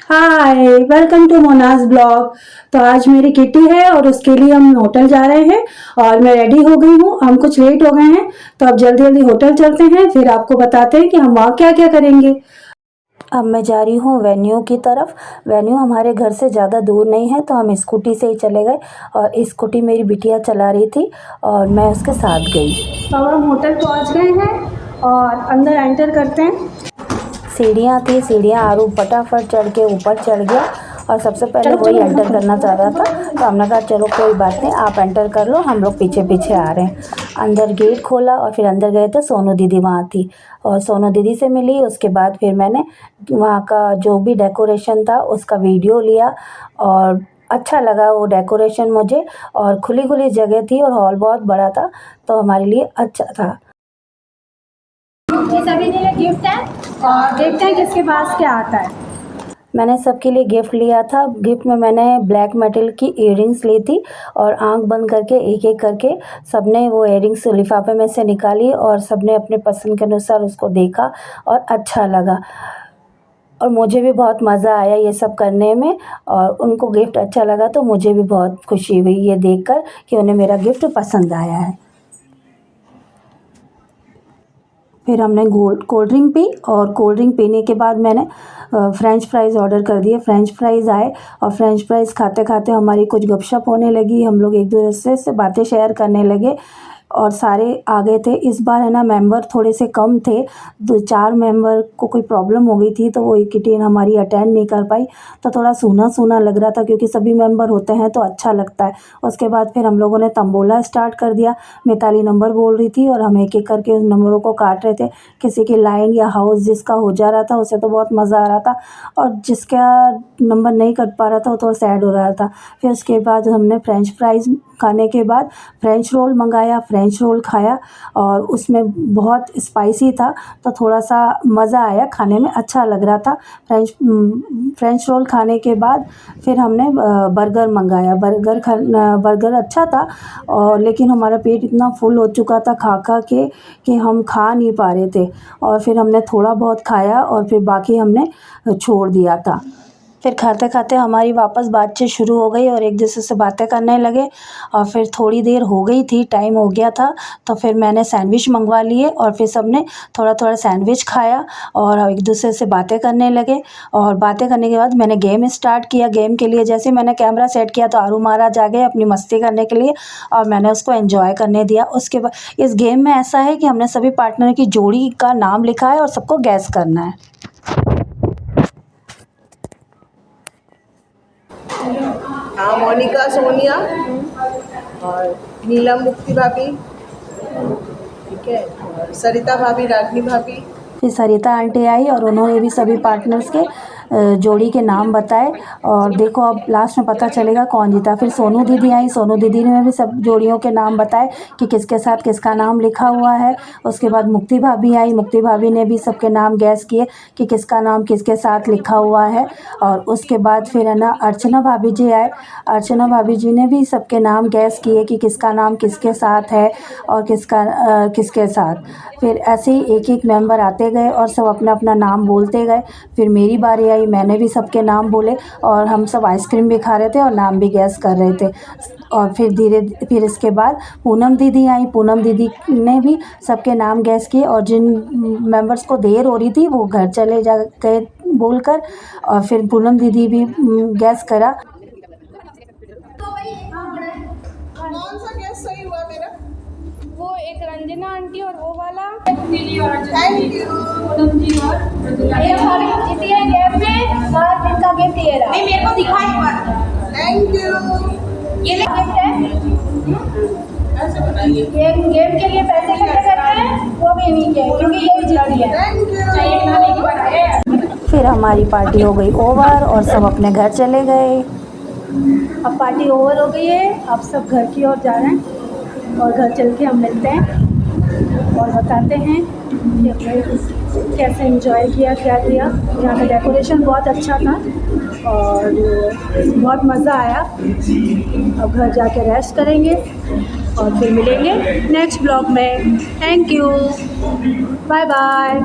Hi, welcome to Mona's blog. तो आज मेरी किटी है और उसके लिए हम होटल जा रहे हैं और मैं रेडी हो गई हूँ। हम कुछ लेट हो गए हैं तो अब जल्दी जल्दी होटल चलते हैं, फिर आपको बताते हैं कि हम वहाँ क्या क्या करेंगे। अब मैं जा रही हूँ वेन्यू की तरफ। वेन्यू हमारे घर से ज़्यादा दूर नहीं है तो हम स्कूटी से ही चले गए और स्कूटी मेरी बिटिया चला रही थी और मैं उसके साथ गई। तो हम होटल पहुँच गए हैं और अंदर एंटर करते हैं। सीढ़ियाँ थी, सीढ़ियाँ आरू फटाफट चढ़ के ऊपर चढ़ गया और सबसे पहले वही एंटर करना चाह रहा था तो हमने कहा चलो कोई बात नहीं, आप एंटर कर लो, हम लोग पीछे पीछे आ रहे हैं। अंदर गेट खोला और फिर अंदर गए तो सोनू दीदी वहाँ थी और सोनू दीदी से मिली। उसके बाद फिर मैंने वहाँ का जो भी डेकोरेशन था उसका वीडियो लिया और अच्छा लगा वो डेकोरेशन मुझे। और खुली खुली जगह थी और हॉल बहुत बड़ा था तो हमारे लिए अच्छा था। ये सभी के लिए गिफ्ट है और देखते हैं किसके पास क्या आता है। मैंने सबके लिए गिफ्ट लिया था। गिफ्ट में मैंने ब्लैक मेटल की इयररिंग्स ली थी और आंख बंद करके एक एक करके सबने वो इयररिंग्स लिफाफे में से निकाली और सबने अपने पसंद के अनुसार उसको देखा और अच्छा लगा और मुझे भी बहुत मज़ा आया ये सब करने में। और उनको गिफ्ट अच्छा लगा तो मुझे भी बहुत खुशी हुई ये देखकर कि उन्हें मेरा गिफ्ट पसंद आया है। फिर हमने कोल्ड ड्रिंक पी और कोल्ड ड्रिंक पीने के बाद मैंने फ़्रेंच फ्राइज़ ऑर्डर कर दिए। फ़्रेंच फ्राइज़ आए और फ़्रेंच फ्राइज़ खाते खाते हमारी कुछ गपशप होने लगी। हम लोग एक दूसरे से बातें शेयर करने लगे और सारे आ गए थे। इस बार है ना मेंबर थोड़े से कम थे, 2-4 मेंबर को कोई प्रॉब्लम हो गई थी तो वो किटी हमारी अटेंड नहीं कर पाई तो थोड़ा सूना सूना लग रहा था क्योंकि सभी मेंबर होते हैं तो अच्छा लगता है। उसके बाद फिर हम लोगों ने तंबोला स्टार्ट कर दिया। मिताली नंबर बोल रही थी और हम एक एक करके उन नंबरों को काट रहे थे। किसी की लाइन या हाउस जिसका हो जा रहा था उसे तो बहुत मज़ा आ रहा था और जिसका नंबर नहीं कट पा रहा था वो थोड़ा सैड हो रहा था। फिर उसके बाद हमने फ्रेंच फ्राइज़ खाने के बाद फ्रेंच रोल मंगाया, फ्रेंच रोल खाया और उसमें बहुत स्पाइसी था तो थोड़ा सा मज़ा आया, खाने में अच्छा लग रहा था। फ्रेंच रोल खाने के बाद फिर हमने बर्गर मंगाया। बर्गर अच्छा था और लेकिन हमारा पेट इतना फुल हो चुका था खा खा के कि हम खा नहीं पा रहे थे और फिर हमने थोड़ा बहुत खाया और फिर बाकी हमने छोड़ दिया था। फिर खाते खाते हमारी वापस बातचीत शुरू हो गई और एक दूसरे से बातें करने लगे और फिर थोड़ी देर हो गई थी, टाइम हो गया था तो फिर मैंने सैंडविच मंगवा लिए और फिर सबने थोड़ा थोड़ा सैंडविच खाया और एक दूसरे से बातें करने लगे। और बातें करने के बाद मैंने गेम स्टार्ट किया। गेम के लिए जैसे मैंने कैमरा सेट किया तो आरू महाराज आ गए अपनी मस्ती करने के लिए और मैंने उसको एंजॉय करने दिया। उसके बाद इस गेम में ऐसा है कि हमने सभी पार्टनर की जोड़ी का नाम लिखा है और सबको गैस करना है। हाँ, मोनिका सोनिया और नीलम मुक्ति भाभी, ठीक है, और सरिता भाभी, रागनी भाभी। फिर सरिता आंटी आई और उन्होंने भी सभी पार्टनर्स के जोड़ी के नाम बताए और देखो अब लास्ट में पता चलेगा कौन जीता। फिर सोनू दीदी आई, सोनू दीदी ने भी सब जोड़ियों के नाम बताए कि किसके साथ किसका नाम लिखा हुआ है। उसके बाद मुक्ति भाभी आई, मुक्ति भाभी ने भी सबके नाम गैस किए कि किसका नाम किसके साथ लिखा हुआ है। और उसके बाद फिर है ना अर्चना भाभी जी आए, अर्चना भाभी जी ने भी सबके नाम गैस किए कि किसका नाम किसके साथ है और किसके साथ। फिर ऐसे ही एक एक मेंबर आते गए और सब अपना अपना नाम बोलते गए। फिर मेरी बारी आई, मैंने भी सबके नाम बोले और हम सब आइसक्रीम भी खा रहे थे और नाम भी गैस कर रहे थे। और फिर इसके बाद पूनम दीदी आई, पूनम दीदी ने भी सबके नाम गैस किए और जिन मेंबर्स को देर हो रही थी वो घर चले जा गए बोलकर और फिर पूनम दीदी भी गैस करा। कौन सा गैस सही हुआ मेरा? वो एक रंजना आंटी और वो वाला थैंक यू। ये हमारी जीती है गेम में और जिनका गिफ्ट ये रहा। नहीं मेरे को दिखा एक बार। Thank you. ये गिफ्ट है। गेम के लिए पैसे खर्च करते हैं वो भी इन्हीं के क्योंकि ये जीती है। Thank you. फिर हमारी पार्टी हो गई ओवर और सब अपने घर चले गए। अब पार्टी ओवर हो गई है, अब सब घर की ओर जा रहे हैं और घर चल के हम मिलते हैं और बताते हैं कि हमने कैसे एंजॉय किया, क्या किया। यहाँ का डेकोरेशन बहुत अच्छा था और बहुत मज़ा आया। अब घर जाके रेस्ट करेंगे और फिर मिलेंगे नेक्स्ट ब्लॉग में। Thank you, bye bye.